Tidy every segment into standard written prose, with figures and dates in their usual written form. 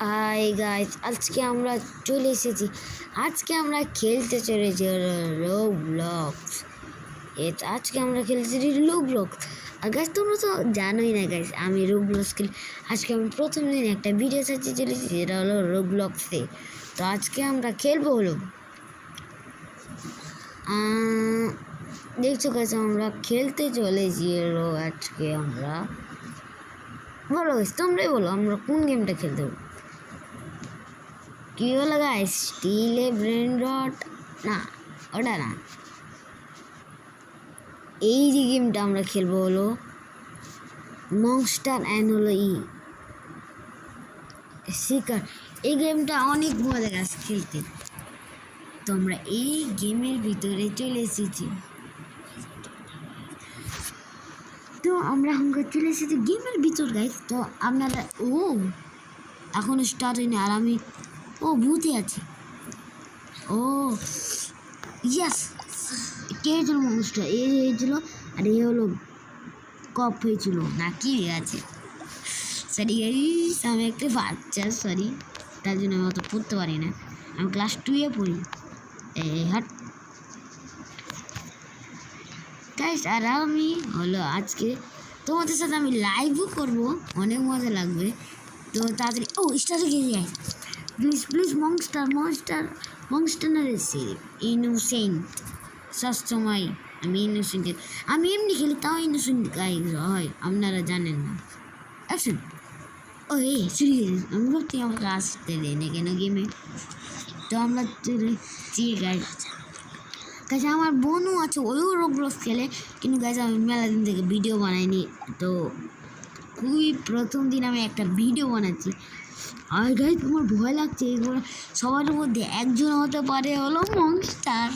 Hi guys, আজকে আমরা চলে এসেছি। আজকে আমরা খেলতে চলেছি রোবলক্স। আজকে আমরা খেলতেছি রোবলক্স। আর গাইস, তোমরা তো জানোই না গাইস, আমি রোবলক্স খেলি। আজকে আমি প্রথম দিন একটা ভিডিও সার্চে চলেছি, যেটা হলো রোবলক্সে। তো আজকে আমরা খেলবো হলো দেখছো গাইস, আমরা খেলতে চলেছি। আজকে আমরা বলো গাইস, তোমরাই বলো আমরা কোন গেমটা খেলতে হবে। কি হলো গাইস, স্টিলে ব্রেন রট? না, ওটা না। এই যে গেমটা আমরা খেলবো হলো মনস্টার অ্যান্ড হলো শিকার। এই গেমটা অনেক মজা গাছ খেলতে। তো আমরা এই গেমের ভিতরে চলে এসেছি। তো আমরা চলে এসেছি গেমের ভিতর গাইস। তো আপনারা এখনো স্টার্ট হয়নি, আর আমি ভূতে আছি। ইয়াস, কে হয়েছিল মানুষটা? হয়েছিল, আর এ হলো কপ হয়েছিল না কি আছে। সরি গাইস, আমি একটা বাচ্চা, সরি, তার জন্য আমি অত পড়তে পারি না। আমি ক্লাস 2-এ পড়ি। হাট গাইস, আর আমি হলো আজকে তোমাদের সাথে আমি লাইভও করবো, অনেক মজা লাগবে। তো তাড়াতাড়ি স্টার্টে গিয়ে যাই প্লিজ। মনস্টার না রেসি ইনোসেন্ট। সবসময় আমি ইনোসেন্ট, আমি এমনি খেলি তাও ইনোসেন্ট গাইজ হয়, আপনারা জানেন না। আসুন, সিরিয়াস, আমি ভাবছি আমাকে আসতে দেয় না কেন গেমে। তো আমরা গাছ, আমার বোনও আছে, ওইও রোবলক্স খেলে, কিন্তু গাছ আমি মেলা দিন থেকে ভিডিও বানাইনি। তো খুবই প্রথম দিন আমি একটা ভিডিও বানাচ্ছি। আর গাইজ, তোমার ভয় লাগছে, এগুলো সবার মধ্যে একজন হতে পারে হলো মনস্টার।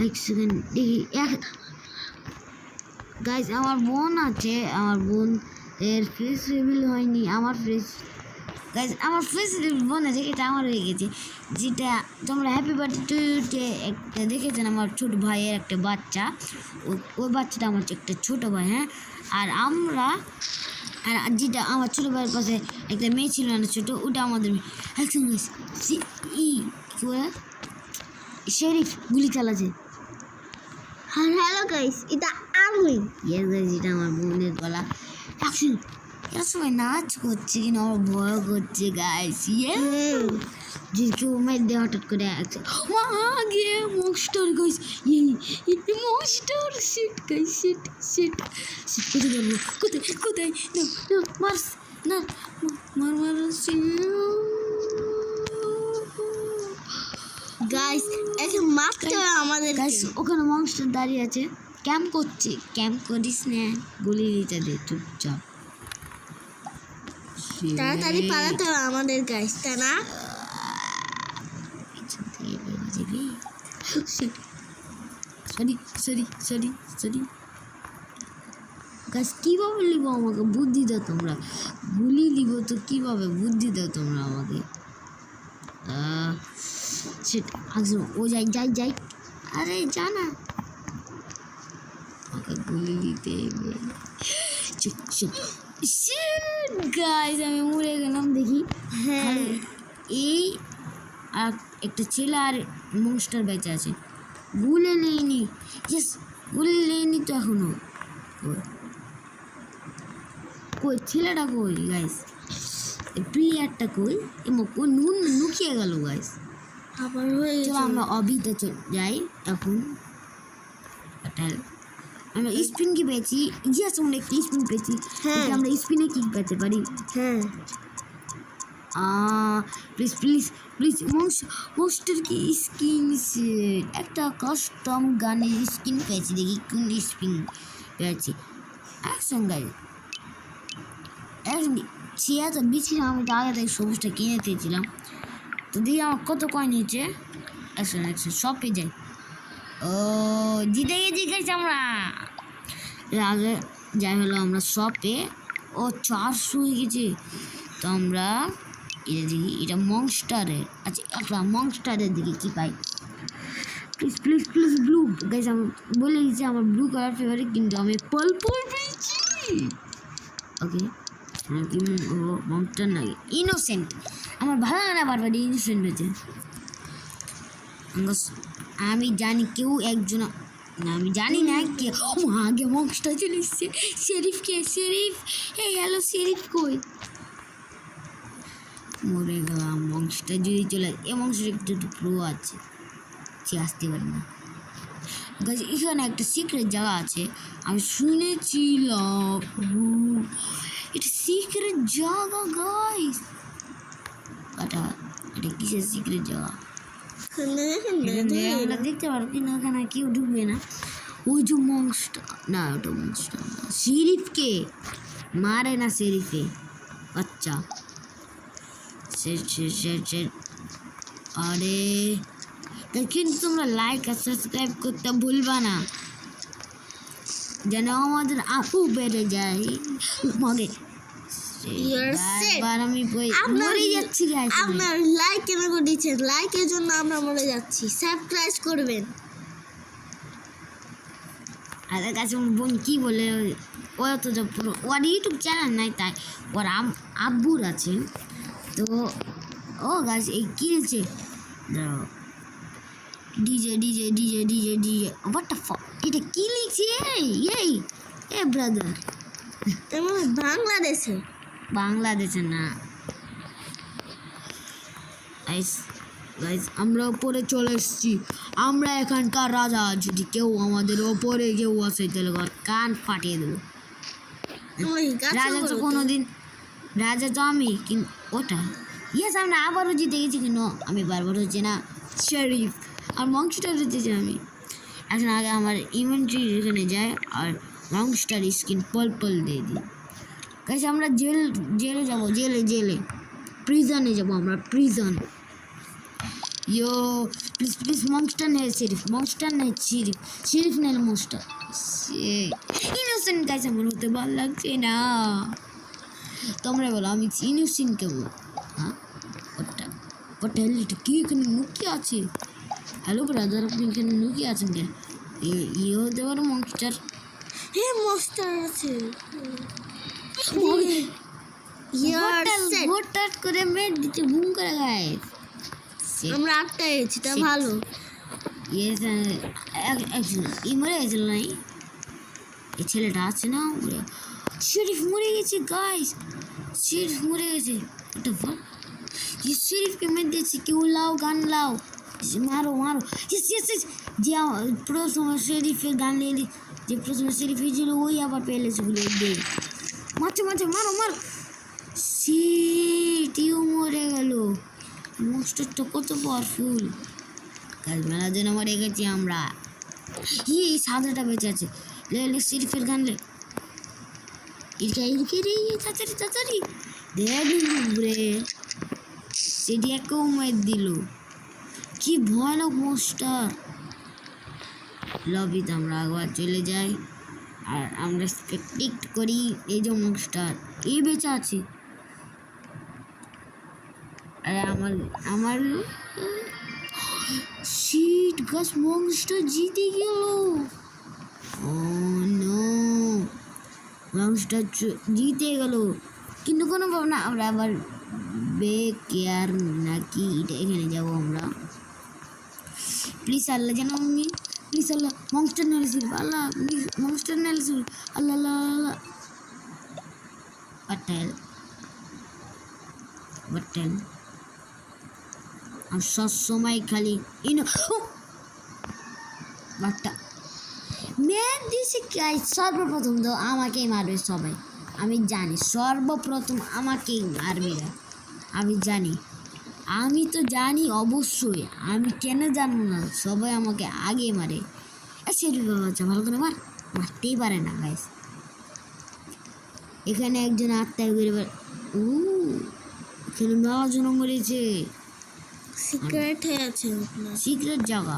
এক সেকেন্ড দেখি। গাইজ, আমার বোন আছে, আমার বোন এর ফেস রিভিল হয়নি। আমার ফেস রিভিল বোন আছে, এটা আমার হয়ে গেছে। যেটা তোমরা হ্যাপি বার্থডে টু ইউতে একটা দেখেছেন, আমার ছোটো ভাইয়ের একটা বাচ্চা, ওই বাচ্চাটা আমার একটা ছোটো ভাই। হ্যাঁ, আর যেটা আমার ছোটো ভাইয়ের পাশে একটা মেয়ে ছিল না ছোটো, ওটা আমাদের শেরিফ গুলি চালাচ্ছে। হ্যালো গাইস, এটা আমি। ইয়েস গাইস, এটা আমার বোনের গলা। অ্যাকশন, এরা সবাই নাচ করছে, কিন্তু আমার ভয় করছে গাইস। যে কেউ মেরে দেয় হঠাৎ করে। Monster guys, monster. Shit guys, shit কোথায় মার না, মার গাইস, এখন মারতে হবে আমাদের। গাইস, ওখানে মনস্টার দাঁড়িয়ে আছে, ক্যাম্প করছে। ক্যাম্প করিস না, গুলি দিতে দে চুপচাপ। তাড়াতাড়ি পালাতে হবে আমাদের গাইস, তাই না? সরি গাইস, কীভাবে নিব? আমাকে বুদ্ধি দাও তোমরা। গুলি দিব তো কীভাবে? বুদ্ধি দাও তোমরা আমাকে। ও যাই। আরে জানা, ওকে গুলি দিতে চুপ। গাইস, আমি মরে গেলাম দেখি। হ্যাঁ, এই আর একটা ছেলে আর মনস্টার বেঁচে আছে। গুলি নেইনি তো এখনো। কই ছেলেটা? কই গাইস, প্রিয়ারটা কই? নুকিয়ে গেল গাইস। আবার হয়ে চলো আমরা অবিতে যাই এখন। আমরা স্পিন কি পেয়েছি? ইয়েস, আমরা একটি স্পিন পেয়েছি। আমরা স্পিনে কি পেতে পারি? হ্যাঁ, প্লিজ মোস্টার কি স্কিন সেট, একটা কাস্টম গানের স্কিন পেয়েছি। দেখি কোন স্পিন পেয়েছি। একসঙ্গে ছিয়া তো বিছিলাম, আমি তো আগে থেকে সবুজটা কিনে দিয়েছিলাম। তো দেখি আমার কত কয়েন নিয়েছে। একশো শপে যাই। জিতে গেছি আমরা। এর আগে যাই হলো আমরা শপে, 400 হয়ে গেছে। তো আমরা এটা দেখি, এটা মনস্টারের। আচ্ছা, একটা মনস্টারের দিকে কি পাই? প্লিজ ব্লু গাইস, আমি বলে দিচ্ছি আমার ব্লু কালার ফেভারিট, কিন্তু আমি পার্পল পেয়েছি। ওকে, কি মনস্টার নাকি ইনোসেন্ট আমার ভালো লাগে না বারবার ইনোসেন্ট হয়েছে আমি জানি কেউ একজন না আমি জানি না কে আগে মনস্টার চলে এসছে শেরিফ এই হ্যালো শেরিফ কই মরে গেলাম মনস্টার যদি চলে এ মনস্টার একটু প্রো আছে সে আসতে পারে না গাছ এখানে একটা সিক্রেট জায়গা আছে আমি শুনেছিলাম এটা সিক্রেট জায়গা গাইস এটা কিসের সিক্রেট জায়গা আমরা দেখতে পারবো কিন্তু ওখানে কেউ ঢুকবে না ওই যে মনস্টার না ওটা মনস্টার না শেরিফকে মারে না শেরিফে আচ্ছা আরে কিন্তু তোমরা লাইক আর সাবস্ক্রাইব করতে ভুলবা না যেন আমাদের আপু বেড়ে যায় মগে আমি মরে যাচ্ছি গাইস আপনার লাইক কেন করে দিচ্ছেন লাইকের জন্য আমরা মরে যাচ্ছি সাবস্ক্রাইব করবেন আর কাছে বোন কি বলে ওরা তো পুরো ওর ইউটিউব চ্যানেল নাই তাই ওর আব্বুর আছে তো ও গাছ এই কিনছে DJ DJ DJ DJ DJ what the fuck এটা কি লিখছে এই এ ব্রাদার তেমন বাংলাদেশে না গাইস আমরা ওপরে চলে এসেছি আমরা এখানকার রাজা যদি কেউ আমাদের ওপরে কেউ আসে তাহলে কান ফাটিয়ে দেবো রাজা তো কোনোদিন রাজা তো আমি কিন্তু ওটা ইয়েস আমরা আবারও জিতে গেছি কিন্তু আমি বারবার হচ্ছে না শেরিফ আর মনস্টার জিতেছি আমি এখন আগে আমার ইনভেন্টরি এখানে যায় আর মনস্টার স্কিন পার্পল দিয়ে দিই গাইস আমরা জেলে যাবো জেলে প্রিজনে যাবো আমরা প্রিজন ইয়ো প্লিজ মনস্টার নেই শেরিফ নেই মনস্টার ইনোসেন্ট গাইস আমার হতে ভালো লাগছে না তোমরা বলো আমি ইনোসেন্ট কেবল হ্যাঁ ওটা এটা কি এখানে লুকিয়ে আছে হ্যালো ব্রাদার আপনি এখানে লুকিয়ে আছেন কেন ইয়ে হতে পারে মনস্টার মনস্টার আছে হঠাৎ করে মেট দিচ্ছে বুম করে গায়ে আমরা আটটায় গেছি তা ভালো মরে গেছিল নাই এই ছেলেটা আছে না শেরিফ মরে গেছে গাইস শেরিফ মরে গেছে ওটা শেরিফকে মেরে দিয়েছে কেউ লাও গান লাও মারো যে প্রথমে শেরিফের গান নিয়ে যে প্রথমে শেরিফ হয়েছিল ওই আবার পেলেছে বলে মারো সিটিও মরে গেল মনস্টারটা কত পাওয়ারফুল কাল মেলার জন্য মরে গেছি আমরা এই সাদাটা বেঁচে আছে লে শেরিফের গান লে ইরকে রে তাড়াতাড়ি রে সেটি একও মেরে দিল কি ভয়ানক মনস্টার লবিতে আমরা একবার চলে যাই আর আমরা প্রেডিক্ট করি এই যে মনস্টার এই বেঁচে আছে আরে আমার শিট গাছ মনস্টার জিতে গেল ও নো মনস্টার জিতে গেল কিন্তু কোনো ভাবনা আমরা আবার কেয়ার নাকি এটা এখানে যাবো আমরা প্লিজ আল্লাহ যেন আমি প্লিজ আল্লাহ মনস্টার নাইলেছিল আল্লাহ প্লিজ মনস্টার নাইলেছিল আল্লাহ আল্লাহ আল্লাহ বাটেল আমি সবসময় খালি বাট্টা মেন দিয়েছে সর্বপ্রথম তো আমাকেই মারবে সবাই আমি জানি সর্বপ্রথম আমাকেই মারবে আমি জানি আমি তো জানি অবশ্যই আমি কেন জানবো না সবাই আমাকে আগে মারে সেটা বাচ্চা ভালো করে মারতেই পারে না গাইস এখানে একজন আত্মায় ঘুরে এখানে মেলা জন মরেছে সিক্রেট হয়ে আছে সিক্রেট জায়গা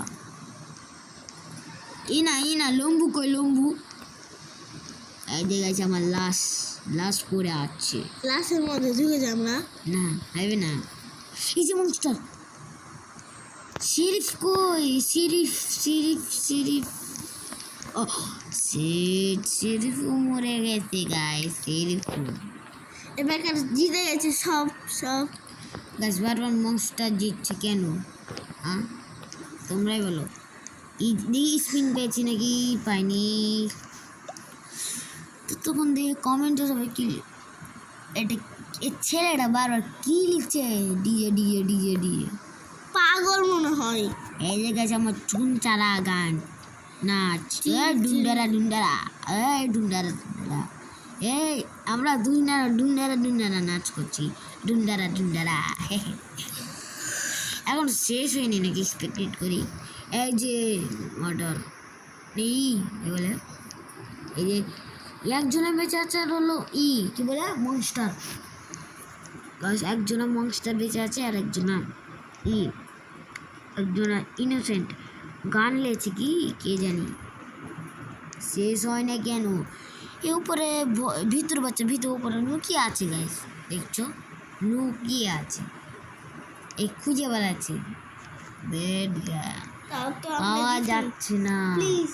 ইনা লম্বু কই লম্বু এই যে গাইছে আমার লাশ পড়ে আছে লাশের মধ্যে ঢুকে যাব না হবে না এই যে মনস্টার শেরিফ কই শেরিফ ও শেরিফ মরে গেছে গাইস শেরিফ এবার জিতে গেছে সব সব। গাছ বারবার মনস্টার জিতছে কেন? হ্যাঁ, তোমরাই বলো। স্পিন পেয়েছি নাকি পাইনি? তো তখন দেখে কমেন্টে সবাই কি এটা, এই ছেলেটা বারবার কি লিখছে? DJ DJ DJ DJ. পাগল মনে হয়। এই যে গেছে আমার চুন চারা গান নাচ, জি, ডুন্ডারা ডুন্ডারা, ডুন্ডারা ডুন্ডারা। এই আমরা ডুন্ডারা ডুন্ডারা নাচ করছি, ডুন্ডারা ডুন্ডারা। এখন শেষ হয়নি নাকি? এক্সপেক্টেড করি। এই যে অর্ডার নেই বলে, এই যে একজনের বেঁচে আছে আর হলো কি বলে মনস্টার। একজনের মনস্টার বেঁচে আছে আর একজনা একজনা ইনোসেন্ট গান লেছে কি কে জানি। শেষ হয় না কেন? এ উপরে ভিতর বাচ্চা ভিতর উপরে লুকিয়ে আছে গাইস, দেখছো লুকিয়ে আছে, এই খুঁজে বেড়াচ্ছে। তাও তো পাওয়া যাচ্ছে না। প্লিজ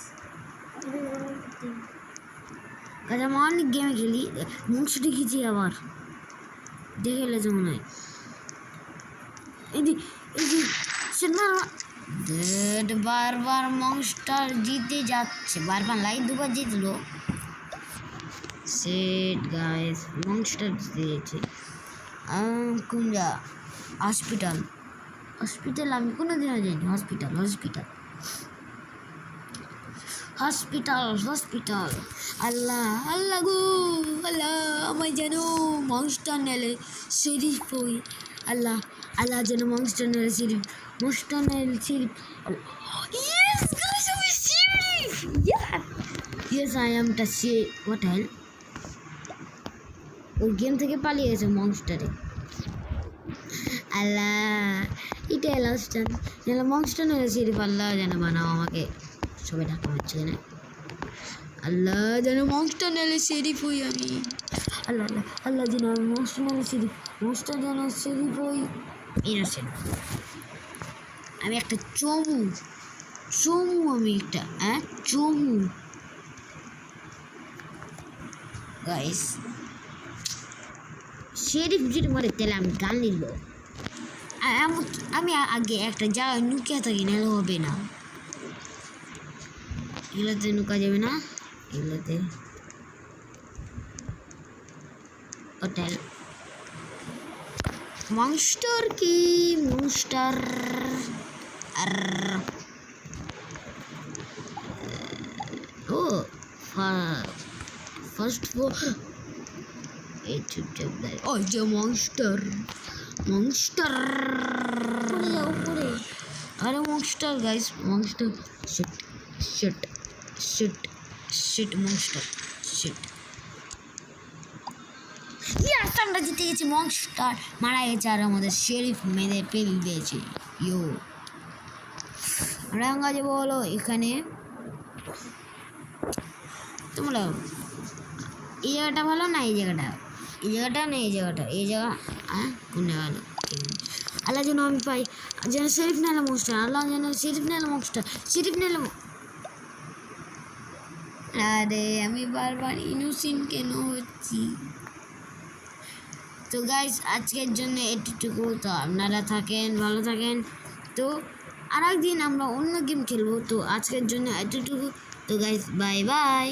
কাজ আমি অনেক গেমে খেলি, মুখটা দেখেছি আবার দেখে লেছে মনে হয়। এই যে বারবার মনস্টার জিতে যাচ্ছে, বারবার লাইট দুবার জিতলো। সেট গাইস, মনস্টার জিতে গেছে। কোনটা? হসপিটাল। হসপিটাল আমি কোনোদিনও যাইনি। Hospital hospital hospital hospital. Allah Allah গো আল্লাহ, আমায় যেন মনস্টার নেলে শরীফ হই। আল্লাহ আল্লাহ যেন মনস্টার নেলে শরীফ, মনস্টার নেলে শরীফ। Yes guys, আমি sheriff. Yes I am the sheriff. What hell? ওই গেম থেকে পালিয়ে গেছে মনস্টারে। আল্লাহ এটা লাস্ট চান্স, যেন মনস্টার নেলে শরীফ। আল্লাহ যেন বানাও আমাকে। সবাই ঢাকা মারছে না। আল্লাহ যেন মনস্টার নেলে শরীফ হই আমি। আল্লাহ আল্লাহ আল্লাহ যেন মনস্টার নেলে শরীফ, মনস্টার যেন শরীফ হই। ইনোসেন্ট আমি একটা চমু আমি একটা চমু গাইস। শরীফ যদি মরে তাহলে আমি গান লিখব। আমি আগে একটা জায়গায় নুকিয়ে থাকি, নাহলে হবে না। এগুলোতে নুকা যাবে না, এগুলোতে হোটেল মনস্টার কি মনস্টার। আর ও ফার্স্ট ফ্লোর, এই চুপচাপ দেয়। ওই যে মনস্টার মনস্টার উপরে আরে monster guys, monster. Shit shit shit shit monster shit. Yes আমরা জিতে গেছি। মনস্টার মারা গেছে আর আমাদের শেরিফ মেরে ফেল দিয়েছে। ইয়ো আমরা আঙ্গা যাবো হলো এখানে। তোমরা এই জায়গাটা ভালো না এই জায়গাটা? এই জায়গাটা না এই জায়গাটা? এই জায়গা কোনটা ভালো? আল্লাহ যেন আমি পাই, যেন শেরিফ নাহলে মনস্টার। আল্লাহ যেন শেরিফ নাহলে মনস্টার, শেরিফ নাহলে। আরে আমি বারবার ইনোসেন্ট কেন হচ্ছি? তো গাইস আজকের জন্য এটুকু। তো আপনারা থাকেন, ভালো থাকেন। তো আর একদিন আমরা অন্য গেম খেলবো। তো আজকের জন্য এতটুকু। তো গাইস বাই বাই।